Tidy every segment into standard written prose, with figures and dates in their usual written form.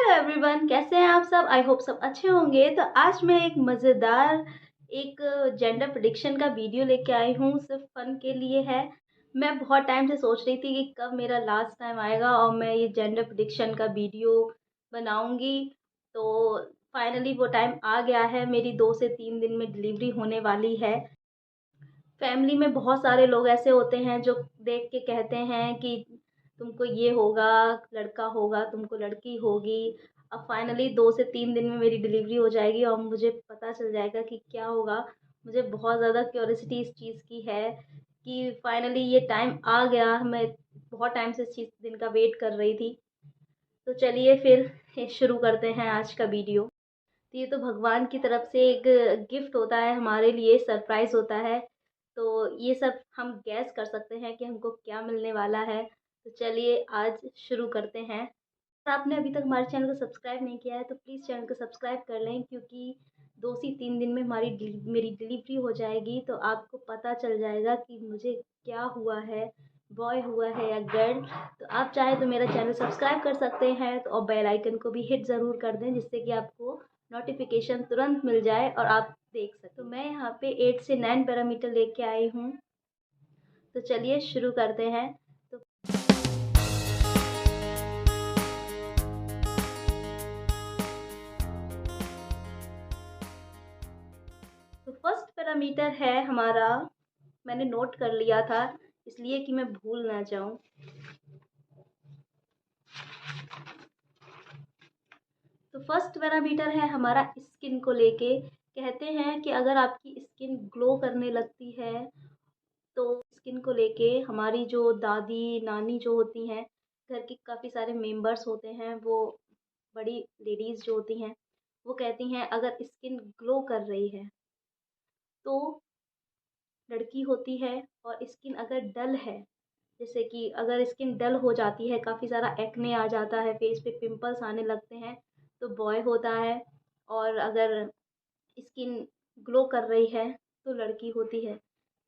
Hello everyone, कैसे हैं आप सब। आई होप सब अच्छे होंगे। तो आज मैं एक मज़ेदार एक जेंडर प्रेडिक्शन का वीडियो लेके आई हूँ, सिर्फ फन के लिए है। मैं बहुत टाइम से सोच रही थी कि कब मेरा लास्ट टाइम आएगा और मैं ये जेंडर प्रेडिक्शन का वीडियो बनाऊंगी। तो फाइनली वो टाइम आ गया है। मेरी 2 से 3 दिन में डिलीवरी होने वाली है। फैमिली में बहुत सारे लोग ऐसे होते हैं जो देख के कहते हैं कि तुमको ये होगा, लड़का होगा, तुमको लड़की होगी। अब फाइनली 2 से 3 दिन में मेरी डिलीवरी हो जाएगी और मुझे पता चल जाएगा कि क्या होगा। मुझे बहुत ज़्यादा क्यूरियोसिटी इस चीज़ की है कि फाइनली ये टाइम आ गया। मैं बहुत टाइम से इस चीज़ दिन का वेट कर रही थी। तो चलिए फिर शुरू करते हैं आज का वीडियो। तो ये तो भगवान की तरफ से एक गिफ्ट होता है हमारे लिए, सरप्राइज़ होता है। तो ये सब हम गैस कर सकते हैं कि हमको क्या मिलने वाला है। तो चलिए आज शुरू करते हैं। अगर आपने अभी तक हमारे चैनल को सब्सक्राइब नहीं किया है तो प्लीज़ चैनल को सब्सक्राइब कर लें, क्योंकि 2 से 3 दिन में मेरी डिलीवरी हो जाएगी। तो आपको पता चल जाएगा कि मुझे क्या हुआ है, बॉय हुआ है या गर्ल। तो आप चाहे तो मेरा चैनल सब्सक्राइब कर सकते हैं तो और बेल आइकन को भी हिट ज़रूर कर दें, जिससे कि आपको नोटिफिकेशन तुरंत मिल जाए और आप देख सकें। तो मैं यहाँ पे 8 से 9 पैरामीटर लेके आई हूँ। तो चलिए शुरू करते हैं। तो फर्स्ट पैरामीटर है हमारा, मैंने नोट कर लिया था इसलिए कि मैं भूल ना जाऊं। तो फर्स्ट पैरामीटर है हमारा स्किन को लेके। कहते हैं कि अगर आपकी स्किन ग्लो करने लगती है तो स्किन को लेके हमारी जो दादी नानी जो होती हैं, घर के काफ़ी सारे मेंबर्स होते हैं, वो बड़ी लेडीज़ जो होती हैं, वो कहती हैं अगर स्किन ग्लो कर रही है तो लड़की होती है। और स्किन अगर डल है, जैसे कि अगर स्किन डल हो जाती है, काफ़ी सारा एक्ने आ जाता है, फेस पे पिंपल्स आने लगते हैं, तो बॉय होता है। और अगर स्किन ग्लो कर रही है तो लड़की होती है।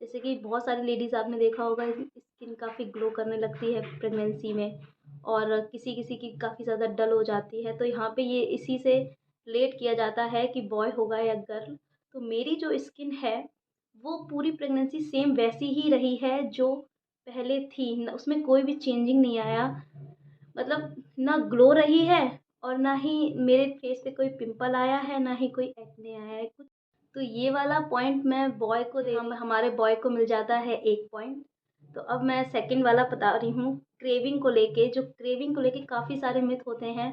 जैसे कि बहुत सारी लेडीज़ आपने देखा होगा, स्किन काफ़ी ग्लो करने लगती है प्रेगनेंसी में, और किसी किसी की काफ़ी ज़्यादा डल हो जाती है। तो यहाँ पे ये इसी से रिलेट किया जाता है कि बॉय होगा या गर्ल। तो मेरी जो स्किन है वो पूरी प्रेगनेंसी सेम वैसी ही रही है जो पहले थी, उसमें कोई भी चेंजिंग नहीं आया। मतलब ना ग्लो रही है और ना ही मेरे फेस पे कोई पिंपल आया है, ना ही कोई एक्ने आया है कुछ। तो ये वाला पॉइंट मैं बॉय को दे, हमारे बॉय को मिल जाता है 1 पॉइंट। तो अब मैं सेकंड वाला बता रही हूँ, क्रेविंग को लेके। जो क्रेविंग को लेके काफ़ी सारे मिथ होते हैं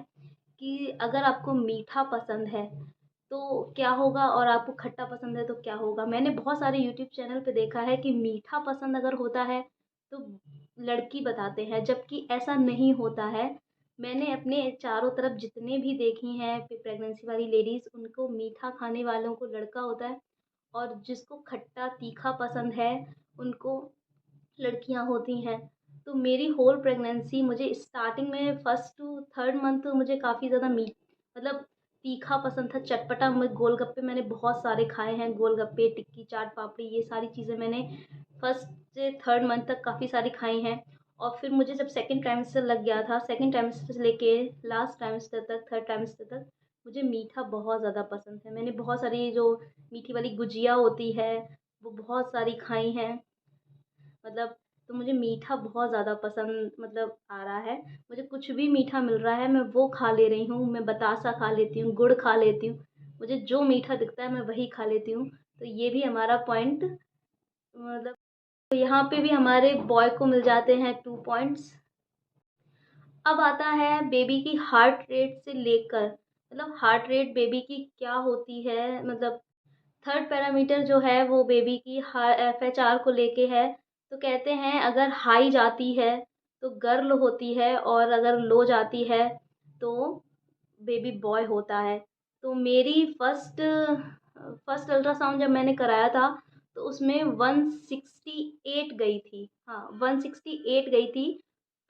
कि अगर आपको मीठा पसंद है तो क्या होगा और आपको खट्टा पसंद है तो क्या होगा। मैंने बहुत सारे यूट्यूब चैनल पे देखा है कि मीठा पसंद अगर होता है तो लड़की बताते हैं, जबकि ऐसा नहीं होता है। मैंने अपने चारों तरफ जितने भी देखी हैं प्रेगनेंसी वाली लेडीज़, उनको मीठा खाने वालों को लड़का होता है, और जिसको खट्टा तीखा पसंद है उनको लड़कियां होती हैं। तो मेरी होल प्रेगनेंसी, मुझे स्टार्टिंग में फर्स्ट टू थर्ड मंथ मुझे काफ़ी ज़्यादा मीठ मतलब तीखा पसंद था, चटपटा। मैं गोलगप्पे मैंने बहुत सारे खाए हैं, गोलगप्पे, टिक्की, चाट पापड़ी, ये सारी चीज़ें मैंने फर्स्ट से थर्ड मंथ तक काफ़ी सारी खाई हैं। और फिर मुझे जब सेकंड ट्राइमेस्टर लग गया था, सेकंड ट्राइमेस्टर से लेके लास्ट ट्राइमेस्टर तक, थर्ड ट्राइमेस्टर तक, मुझे मीठा बहुत ज़्यादा पसंद है। मैंने बहुत सारी जो मीठी वाली गुजिया होती है वो बहुत सारी खाई हैं। मतलब तो मुझे मीठा बहुत ज़्यादा पसंद आ रहा है। मुझे कुछ भी मीठा मिल रहा है मैं वो खा ले रही हूँ। मैं बतासा खा लेती हूँ, गुड़ खा लेती हूँ, मुझे जो मीठा दिखता है मैं वही खा लेती हूँ। तो ये भी हमारा पॉइंट, तो यहाँ पे भी हमारे बॉय को मिल जाते हैं 2 पॉइंट्स। अब आता है बेबी की हार्ट रेट से लेकर, हार्ट रेट बेबी की क्या होती है। थर्ड पैरामीटर जो है वो बेबी की FHR को लेके है। तो कहते हैं अगर हाई जाती है तो गर्ल होती है, और अगर लो जाती है तो बेबी बॉय होता है। तो मेरी फर्स्ट फर्स्ट अल्ट्रासाउंड जब मैंने कराया था तो उसमें 168 गई थी। हाँ, 168 गई थी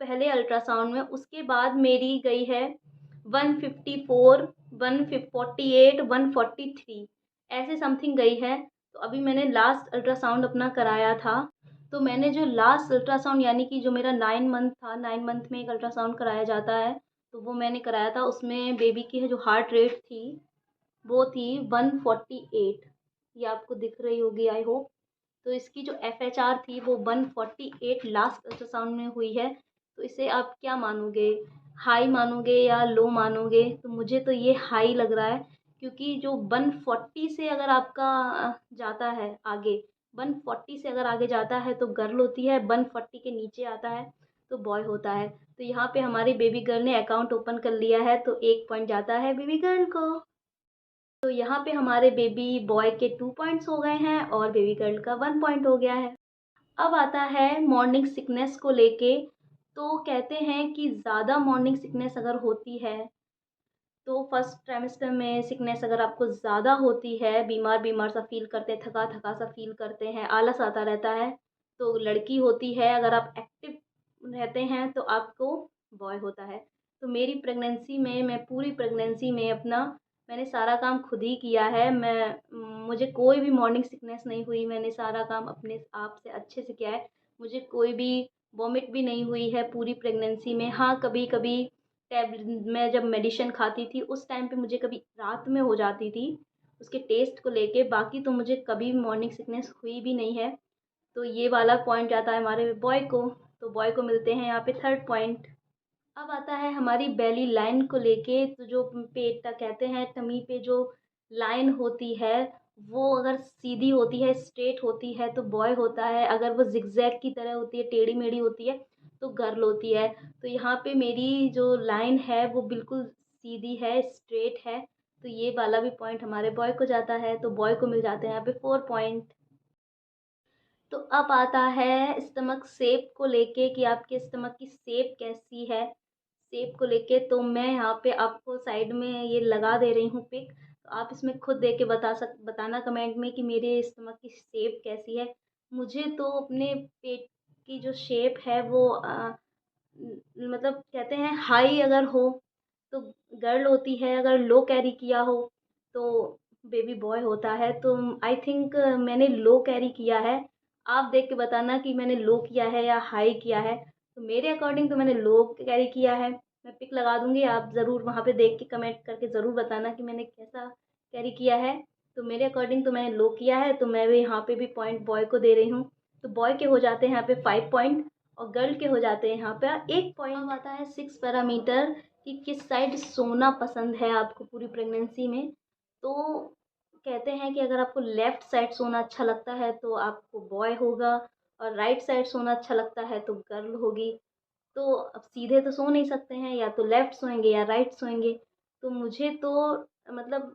पहले अल्ट्रासाउंड में। उसके बाद मेरी गई है 154, 148, 143, ऐसे समथिंग गई है। तो अभी मैंने लास्ट अल्ट्रासाउंड अपना कराया था, तो मैंने जो लास्ट अल्ट्रासाउंड यानी कि जो मेरा 9 मंथ था, 9 मंथ में एक अल्ट्रासाउंड कराया जाता है, तो तो वो मैंने कराया था। उसमें बेबी की जो हार्ट रेट थी वो थी 148। ये आपको दिख रही होगी आई होप। तो इसकी जो FHR थी वो 148 लास्ट अल्ट्रासाउंड में हुई है। तो इसे आप क्या मानोगे, हाई मानोगे या लो मानोगे? तो मुझे तो ये हाई लग रहा है, क्योंकि जो 140 से अगर आपका जाता है आगे, 140 से अगर आगे जाता है तो गर्ल होती है, 140 के नीचे आता है तो बॉय होता है। तो यहाँ पे हमारी बेबी गर्ल ने अकाउंट ओपन कर लिया है, तो 1 पॉइंट जाता है बेबी गर्ल को। तो यहाँ पे हमारे बेबी बॉय के 2 पॉइंट्स हो गए हैं और बेबी गर्ल का 1 पॉइंट हो गया है। अब आता है मॉर्निंग सिकनेस को लेके। तो कहते हैं कि ज़्यादा मॉर्निंग सिकनेस अगर होती है, तो फर्स्ट ट्राइमेस्टर में सिकनेस अगर आपको ज़्यादा होती है, बीमार बीमार सा फील करते हैं, थका थका सा फील करते हैं, आलस आता रहता है, तो लड़की होती है। अगर आप एक्टिव रहते हैं तो आपको बॉय होता है। तो मेरी प्रेगनेंसी में, मैं पूरी प्रेगनेंसी में अपना मैंने सारा काम खुद ही किया है। मुझे कोई भी मॉर्निंग सिकनेस नहीं हुई। मैंने सारा काम अपने आप से अच्छे से किया है। मुझे कोई भी वॉमिट भी नहीं हुई है पूरी प्रेगनेंसी में। हाँ, कभी कभी टैबलेट मैं जब मेडिसिन खाती थी उस टाइम पे मुझे कभी रात में हो जाती थी उसके टेस्ट को लेके, बाकी तो मुझे कभी मॉर्निंग सिकनेस हुई भी नहीं है। तो ये वाला पॉइंट जाता है हमारे बॉय को। तो बॉय को मिलते हैं यहाँ पे 3rd पॉइंट। अब आता है हमारी बेली लाइन को लेके। तो जो पेट का कहते हैं, टमी पे जो लाइन होती है वो अगर सीधी होती है, स्ट्रेट होती है तो बॉय होता है। अगर वो जिगजैग की तरह होती है, टेढ़ी मेढ़ी होती है तो गर्ल होती है। तो यहाँ पे मेरी जो लाइन है वो बिल्कुल सीधी है, स्ट्रेट है। तो ये वाला भी पॉइंट हमारे बॉय को जाता है। तो बॉय को मिल जाते हैं यहाँ पे 4 पॉइंट। तो अब आता है स्टमक शेप को लेके कि आपके स्टमक की शेप कैसी है। शेप को लेके तो मैं यहाँ पे आपको साइड में ये लगा दे रही हूँ पिक। तो आप इसमें खुद देख के बताना कमेंट में कि मेरे स्टमक की शेप कैसी है। मुझे तो अपने पेट की जो शेप है वो मतलब कहते हैं हाई अगर हो तो गर्ल होती है, अगर लो कैरी किया हो तो बेबी बॉय होता है। तो आई थिंक मैंने लो कैरी किया है। आप देख के बताना कि मैंने लो किया है या हाई किया है। तो मेरे अकॉर्डिंग तो मैंने लो कैरी किया है। मैं पिक लगा दूंगी, आप ज़रूर वहाँ पे देख के कमेंट करके ज़रूर बताना कि मैंने कैसा कैरी किया है। तो मेरे अकॉर्डिंग तो मैंने लो किया है, तो मैं भी यहाँ पे भी पॉइंट बॉय को दे रही हूँ। तो बॉय के हो जाते हैं यहाँ पे 5 पॉइंट और गर्ल के हो जाते हैं यहाँ पे 1 पॉइंट। अब आता है 6 पैरामीटर कि किस साइड सोना पसंद है आपको पूरी प्रेगनेंसी में। तो कहते हैं कि अगर आपको लेफ़्ट साइड सोना अच्छा लगता है तो आपको बॉय होगा, और राइट साइड सोना अच्छा लगता है तो गर्ल होगी। तो अब सीधे तो सो नहीं सकते हैं, या तो लेफ़्ट सोएंगे या राइट सोएंगे। तो मुझे तो मतलब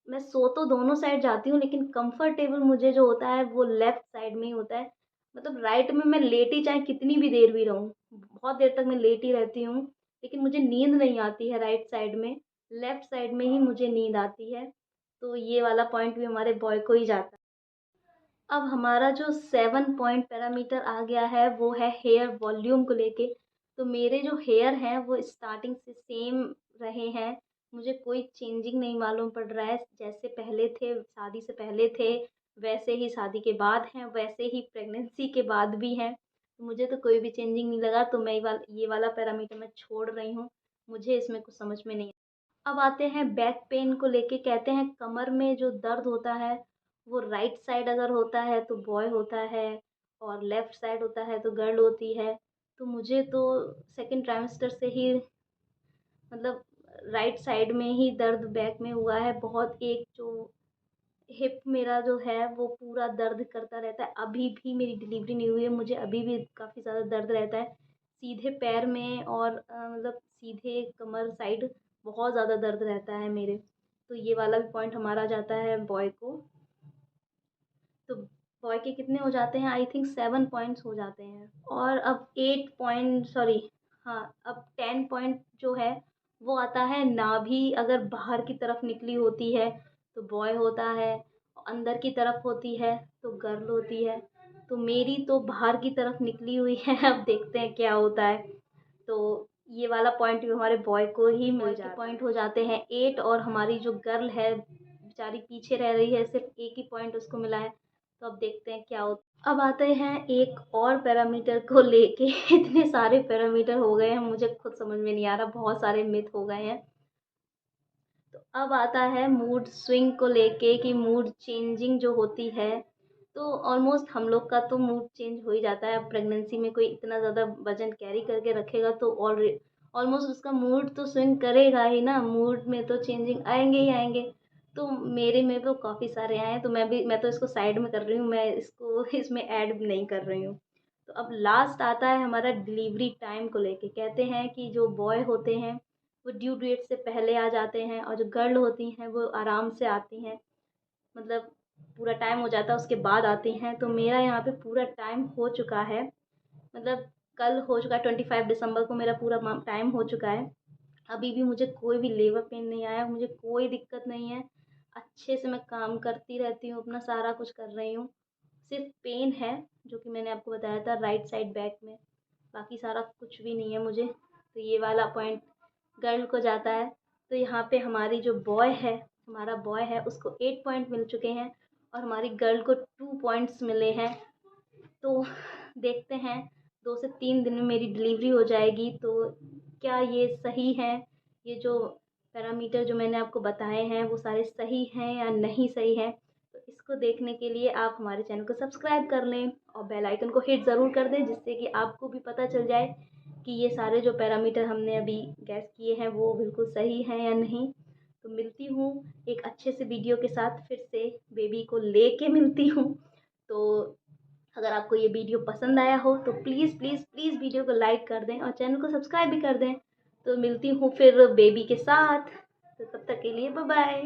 मैं सो तो दोनों साइड जाती हूँ, लेकिन कंफर्टेबल मुझे जो होता है वो लेफ़्ट साइड में ही होता है। मतलब राइट में मैं लेटी चाहे कितनी भी देर भी रहूँ, बहुत देर तक मैं लेटी रहती हूँ, लेकिन मुझे नींद नहीं आती है राइट साइड में। लेफ़्ट साइड में ही मुझे नींद आती है। तो ये वाला पॉइंट भी हमारे बॉय को ही जाता है। अब हमारा जो 7 पॉइंट पैरामीटर आ गया है वो है हेयर वॉल्यूम को लेके। तो मेरे जो हेयर हैं वो स्टार्टिंग से सेम रहे हैं। मुझे कोई चेंजिंग नहीं मालूम पड़ रहा है। जैसे पहले थे, शादी से पहले थे, वैसे ही शादी के बाद हैं, वैसे ही प्रेगनेंसी के बाद भी हैं। तो मुझे तो कोई भी चेंजिंग नहीं लगा। तो मैं ये वाला पैरामीटर मैं छोड़ रही हूँ। मुझे इसमें कुछ समझ में नहीं। अब आते हैं बैक पेन को लेके। कहते हैं कमर में जो दर्द होता है वो राइट साइड अगर होता है तो बॉय होता है, और लेफ़्ट साइड होता है तो गर्ल होती है। तो मुझे तो सेकंड ट्राइमेस्टर से ही मतलब राइट साइड में ही दर्द बैक में हुआ है बहुत। एक जो हिप मेरा जो है वो पूरा दर्द करता रहता है। अभी भी मेरी डिलीवरी नहीं हुई है, मुझे अभी भी काफ़ी ज़्यादा दर्द रहता है सीधे पैर में, और मतलब सीधे कमर साइड बहुत ज़्यादा दर्द रहता है मेरे। तो ये वाला भी पॉइंट हमारा जाता है बॉय को। तो बॉय के कितने हो जाते हैं, आई थिंक 7 पॉइंट्स हो जाते हैं। और अब 8 पॉइंट, सॉरी, हाँ, अब 10 पॉइंट जो है वो आता है नाभि अगर बाहर की तरफ निकली होती है तो बॉय होता है, अंदर की तरफ होती है तो गर्ल होती है। तो मेरी तो बाहर की तरफ निकली हुई है। अब देखते हैं क्या होता है। तो ये वाला पॉइंट भी हमारे बॉय को ही मिल जाता है। पॉइंट हो जाते हैं 8, और हमारी जो गर्ल है बेचारी पीछे रह रही है, सिर्फ एक ही पॉइंट उसको मिला है। तो अब देखते हैं क्या होता है। अब आते हैं एक और पैरामीटर को लेके इतने सारे पैरामीटर हो गए हैं, मुझे खुद समझ में नहीं आ रहा, बहुत सारे मिथ हो गए हैं। तो अब आता है मूड स्विंग को लेके कि मूड चेंजिंग जो होती है, तो ऑलमोस्ट हम लोग का तो मूड चेंज हो ही जाता है। अब प्रेगनेंसी में कोई इतना ज़्यादा वज़न कैरी करके रखेगा तो ऑलमोस्ट उसका मूड तो स्विंग करेगा ही ना, मूड में तो चेंजिंग आएँगे ही आएँगे। तो मेरे में तो काफ़ी सारे आए हैं, तो मैं तो इसको साइड में कर रही हूँ, मैं इसको इसमें ऐड नहीं कर रही हूँ। तो अब लास्ट आता है हमारा डिलीवरी टाइम को लेके। कहते हैं कि जो बॉय होते हैं वो ड्यू डेट से पहले आ जाते हैं और जो गर्ल होती हैं वो आराम से आती हैं, मतलब पूरा टाइम हो जाता है उसके बाद आती हैं। तो मेरा यहाँ पे पूरा टाइम हो चुका है, मतलब कल हो चुका है, 25 दिसंबर को मेरा पूरा टाइम हो चुका है। अभी भी मुझे कोई भी लेबर पेन नहीं आया, मुझे कोई दिक्कत नहीं है। अच्छे से मैं काम करती रहती हूँ, अपना सारा कुछ कर रही हूँ। सिर्फ पेन है जो कि मैंने आपको बताया था राइट साइड बैक में, बाकी सारा कुछ भी नहीं है मुझे। तो ये वाला पॉइंट गर्ल को जाता है। तो यहाँ पे हमारी जो बॉय है, हमारा बॉय है उसको 8 पॉइंट मिल चुके हैं और हमारी गर्ल को 2 पॉइंट्स मिले हैं। तो देखते हैं 2 से 3 दिन में मेरी डिलीवरी हो जाएगी। तो क्या ये सही है, ये जो पैरामीटर जो मैंने आपको बताए हैं वो सारे सही हैं या नहीं सही है? तो इसको देखने के लिए आप हमारे चैनल को सब्सक्राइब कर लें और बेल आइकन को हिट ज़रूर कर दें, जिससे कि आपको भी पता चल जाए कि ये सारे जो पैरामीटर हमने अभी गैस किए हैं वो बिल्कुल सही हैं या नहीं। तो मिलती हूँ एक अच्छे से वीडियो के साथ, फिर से बेबी को लेके मिलती हूँ। तो अगर आपको ये वीडियो पसंद आया हो तो प्लीज़ प्लीज़ प्लीज़ वीडियो को लाइक कर दें और चैनल को सब्सक्राइब भी कर दें। तो मिलती हूँ फिर बेबी के साथ, तो तब तक के लिए बाय बाय।